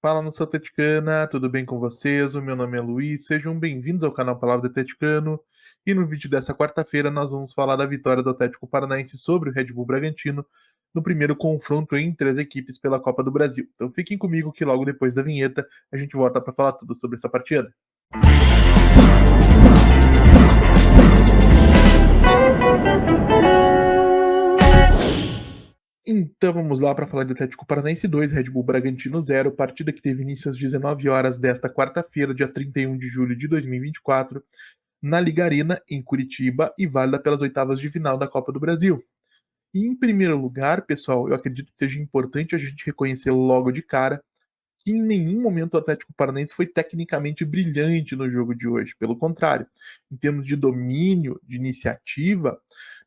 Fala, nação atleticana, tudo bem com vocês? O meu nome é Luiz, sejam bem-vindos ao canal Palavra do Atleticano. E no vídeo dessa quarta-feira nós vamos falar da vitória do Atlético Paranaense sobre o Red Bull Bragantino no primeiro confronto entre as equipes pela Copa do Brasil. Então fiquem comigo que logo depois da vinheta a gente volta para falar tudo sobre essa partida. Então vamos lá para falar de Atlético Paranaense 2, Red Bull Bragantino 0, partida que teve início às 19 horas desta quarta-feira, dia 31 de julho de 2024, na Liga Arena, em Curitiba, e válida pelas oitavas de final da Copa do Brasil. E em primeiro lugar, pessoal, eu acredito que seja importante a gente reconhecer logo de cara que em nenhum momento o Atlético Paranaense foi tecnicamente brilhante no jogo de hoje. Pelo contrário, em termos de domínio, de iniciativa,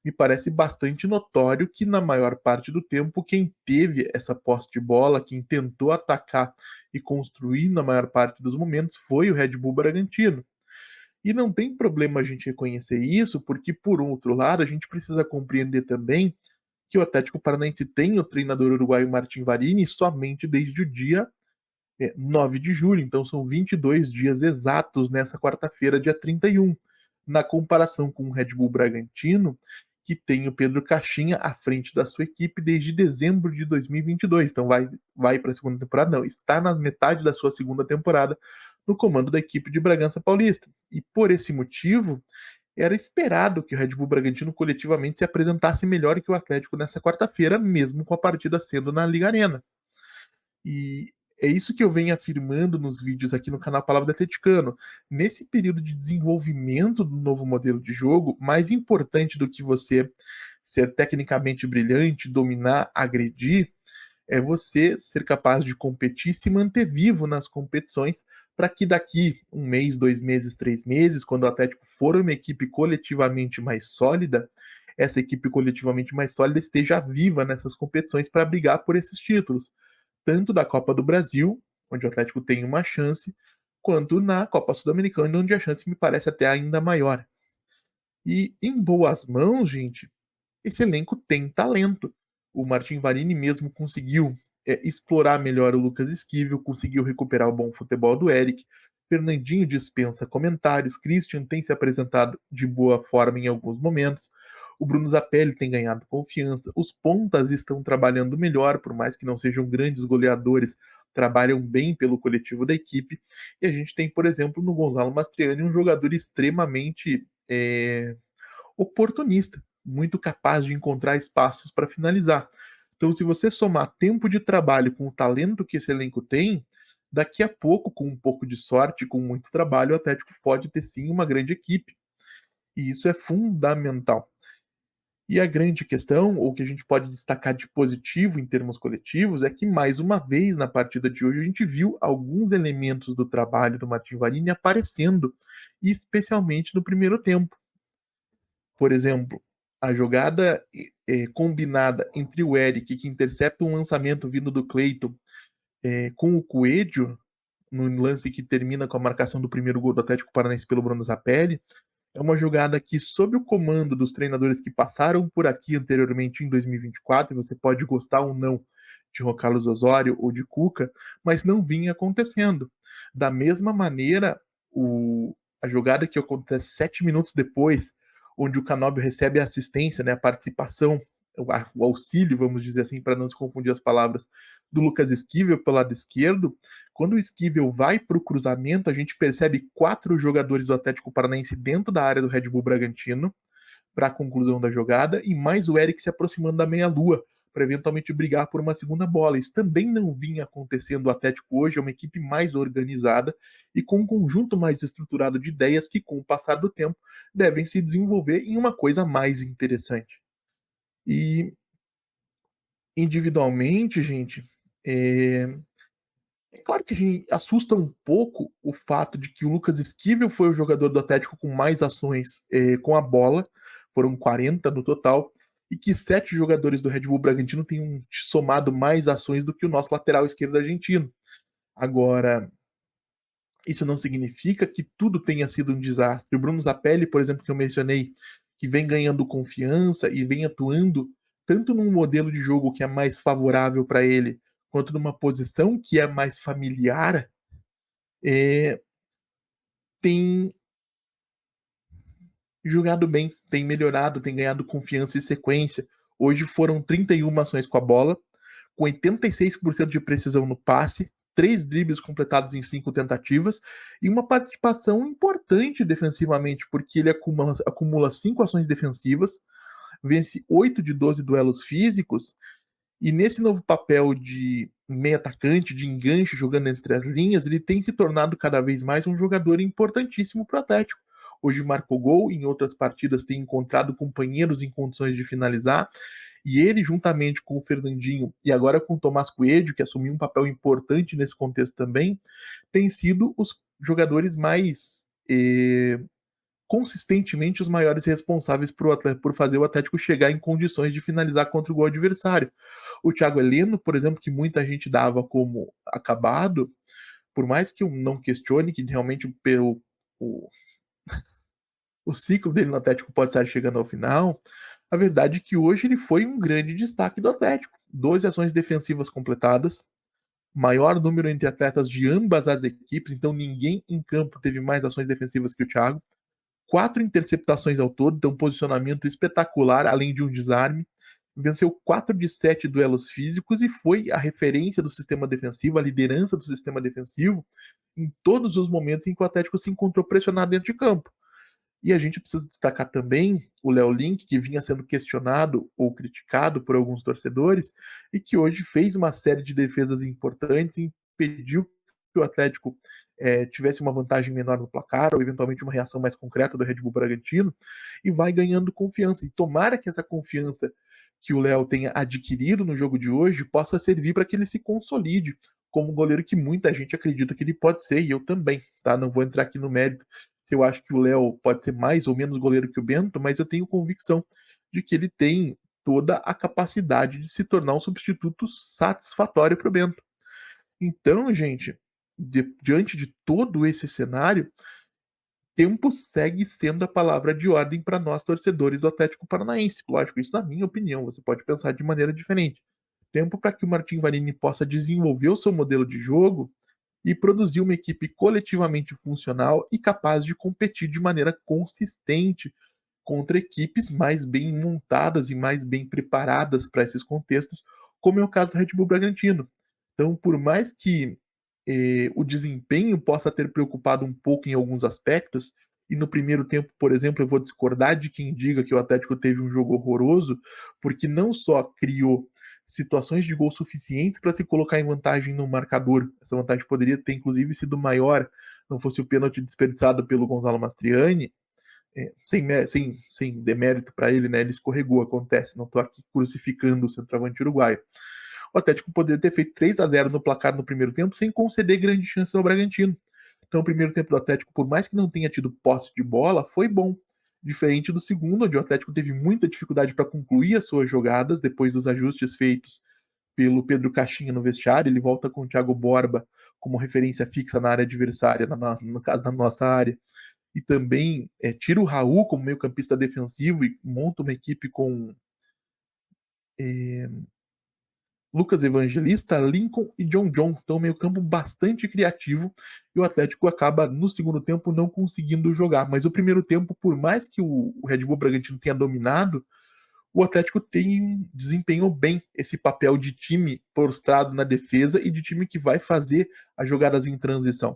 me parece bastante notório que na maior parte do tempo quem teve essa posse de bola, quem tentou atacar e construir na maior parte dos momentos foi o Red Bull Bragantino. E não tem problema a gente reconhecer isso, porque por outro lado a gente precisa compreender também que o Atlético Paranaense tem o treinador uruguaio Martin Varini somente desde o dia 9 de julho, então são 22 dias exatos nessa quarta-feira, dia 31, na comparação com o Red Bull Bragantino, que tem o Pedro Caixinha à frente da sua equipe desde dezembro de 2022. Então vai para a segunda temporada, não, está na metade da sua segunda temporada no comando da equipe de Bragança Paulista. E por esse motivo, era esperado que o Red Bull Bragantino coletivamente se apresentasse melhor que o Atlético nessa quarta-feira, mesmo com a partida sendo na Liga Arena. E é isso que eu venho afirmando nos vídeos aqui no canal Palavra do Atleticano. Nesse período de desenvolvimento do novo modelo de jogo, mais importante do que você ser tecnicamente brilhante, dominar, agredir, é você ser capaz de competir e se manter vivo nas competições para que daqui um mês, 2 meses, 3 meses, quando o Atlético for uma equipe coletivamente mais sólida, essa equipe coletivamente mais sólida esteja viva nessas competições para brigar por esses títulos tanto da Copa do Brasil, onde o Atlético tem uma chance, quanto na Copa Sul-Americana, onde a chance me parece até ainda maior. E em boas mãos, gente, esse elenco tem talento. O Martin Varini mesmo conseguiu explorar melhor o Lucas Esquivel, conseguiu recuperar o bom futebol do Eric. Fernandinho dispensa comentários, Christian tem se apresentado de boa forma em alguns momentos. O Bruno Zapelli tem ganhado confiança. Os pontas estão trabalhando melhor, por mais que não sejam grandes goleadores, trabalham bem pelo coletivo da equipe. E a gente tem, por exemplo, no Gonzalo Mastriani, um jogador extremamente oportunista, muito capaz de encontrar espaços para finalizar. Então, se você somar tempo de trabalho com o talento que esse elenco tem, daqui a pouco, com um pouco de sorte, com muito trabalho, o Atlético pode ter sim uma grande equipe. E isso é fundamental. E a grande questão, ou que a gente pode destacar de positivo em termos coletivos, é que mais uma vez na partida de hoje a gente viu alguns elementos do trabalho do Martin Varini aparecendo, especialmente no primeiro tempo. Por exemplo, a jogada combinada entre o Eric, que intercepta um lançamento vindo do Cleiton, com o Coelho, no lance que termina com a marcação do primeiro gol do Atlético Paranaense pelo Bruno Zapelli, é uma jogada que, sob o comando dos treinadores que passaram por aqui anteriormente em 2024, e você pode gostar ou não de Juan Carlos Osório ou de Cuca, mas não vinha acontecendo. Da mesma maneira, a jogada que acontece 7 minutos depois, onde o Canóbio recebe a assistência, né, a participação, o auxílio, vamos dizer assim, para não se confundir as palavras, do Lucas Esquivel pelo lado esquerdo, quando o Esquivel vai para o cruzamento, a gente percebe 4 jogadores do Atlético Paranaense dentro da área do Red Bull Bragantino para a conclusão da jogada e mais o Eric se aproximando da meia-lua para eventualmente brigar por uma segunda bola. Isso também não vinha acontecendo. O Atlético hoje é uma equipe mais organizada e com um conjunto mais estruturado de ideias que, com o passar do tempo, devem se desenvolver em uma coisa mais interessante. E individualmente, gente, é claro que a gente assusta um pouco o fato de que o Lucas Esquivel foi o jogador do Atlético com mais ações com a bola, foram 40 no total, e que 7 jogadores do Red Bull Bragantino têm somado mais ações do que o nosso lateral esquerdo argentino. Agora, isso não significa que tudo tenha sido um desastre. O Bruno Zapelli, por exemplo, que eu mencionei, que vem ganhando confiança e vem atuando tanto num modelo de jogo que é mais favorável para ele, quanto numa posição que é mais familiar, eh, tem jogado bem, tem melhorado, tem ganhado confiança e sequência. Hoje foram 31 ações com a bola, com 86% de precisão no passe, 3 dribles completados em 5 tentativas e uma participação importante defensivamente, porque ele acumula 5 ações defensivas, vence 8 de 12 duelos físicos e nesse novo papel de meio atacante, de enganche, jogando entre as linhas, ele tem se tornado cada vez mais um jogador importantíssimo para o Atlético. Hoje marcou gol, em outras partidas tem encontrado companheiros em condições de finalizar, e ele, juntamente com o Fernandinho e agora com o Tomás Coelho, que assumiu um papel importante nesse contexto também, tem sido os jogadores mais consistentemente os maiores responsáveis por fazer o Atlético chegar em condições de finalizar contra o gol adversário. O Thiago Heleno, por exemplo, que muita gente dava como acabado, por mais que eu não questione que realmente o, o ciclo dele no Atlético pode estar chegando ao final, a verdade é que hoje ele foi um grande destaque do Atlético. 12 ações defensivas completadas, maior número entre atletas de ambas as equipes, então ninguém em campo teve mais ações defensivas que o Thiago. 4 interceptações ao todo, então um posicionamento espetacular, além de um desarme. Venceu 4 de 7 duelos físicos e foi a referência do sistema defensivo, a liderança do sistema defensivo em todos os momentos em que o Atlético se encontrou pressionado dentro de campo. E a gente precisa destacar também o Léo Link, que vinha sendo questionado ou criticado por alguns torcedores, e que hoje fez uma série de defesas importantes e impediu que o Atlético tivesse uma vantagem menor no placar, ou eventualmente uma reação mais concreta do Red Bull Bragantino, e vai ganhando confiança. E tomara que essa confiança que o Léo tenha adquirido no jogo de hoje possa servir para que ele se consolide como um goleiro que muita gente acredita que ele pode ser, e eu também, tá? Não vou entrar aqui no mérito se eu acho que o Léo pode ser mais ou menos goleiro que o Bento, mas eu tenho convicção de que ele tem toda a capacidade de se tornar um substituto satisfatório para o Bento. Então, gente, diante de todo esse cenário, tempo segue sendo a palavra de ordem para nós torcedores do Atlético Paranaense. Lógico, isso na minha opinião, você pode pensar de maneira diferente. Tempo para que o Martin Varini possa desenvolver o seu modelo de jogo e produzir uma equipe coletivamente funcional e capaz de competir de maneira consistente contra equipes mais bem montadas e mais bem preparadas para esses contextos, como é o caso do Red Bull Bragantino. Então, por mais que o desempenho possa ter preocupado um pouco em alguns aspectos, e no primeiro tempo, por exemplo, eu vou discordar de quem diga que o Atlético teve um jogo horroroso, porque não só criou situações de gol suficientes para se colocar em vantagem no marcador. Essa vantagem poderia ter, inclusive, sido maior, não fosse o pênalti desperdiçado pelo Gonzalo Mastriani, sem demérito para ele, né? Ele escorregou, acontece, não estou aqui crucificando o centroavante uruguaio. O Atlético poderia ter feito 3-0 no placar no primeiro tempo sem conceder grandes chances ao Bragantino. Então, o primeiro tempo do Atlético, por mais que não tenha tido posse de bola, foi bom. Diferente do segundo, onde o Atlético teve muita dificuldade para concluir as suas jogadas depois dos ajustes feitos pelo Pedro Caixinha no vestiário. Ele volta com o Thiago Borba como referência fixa na área adversária, no caso da nossa área. E também tira o Raul como meio-campista defensivo e monta uma equipe com Lucas Evangelista, Lincoln e John John. Então, meio campo bastante criativo e o Atlético acaba no segundo tempo não conseguindo jogar. Mas o primeiro tempo, por mais que o Red Bull Bragantino tenha dominado, o Atlético desempenhou bem esse papel de time prostrado na defesa e de time que vai fazer as jogadas em transição.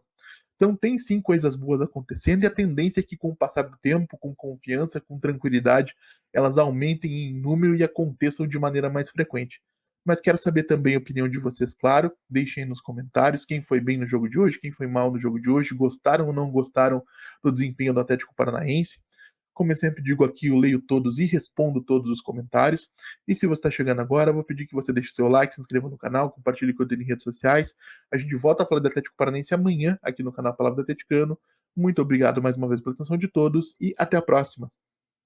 Então tem sim coisas boas acontecendo e a tendência é que com o passar do tempo, com confiança, com tranquilidade, elas aumentem em número e aconteçam de maneira mais frequente. Mas quero saber também a opinião de vocês, claro. Deixem aí nos comentários quem foi bem no jogo de hoje, quem foi mal no jogo de hoje, gostaram ou não gostaram do desempenho do Atlético Paranaense. Como eu sempre digo aqui, eu leio todos e respondo todos os comentários. E se você está chegando agora, eu vou pedir que você deixe seu like, se inscreva no canal, compartilhe conteúdo em redes sociais. A gente volta a falar do Atlético Paranaense amanhã, aqui no canal Palavra do Atleticano. Muito obrigado mais uma vez pela atenção de todos e até a próxima.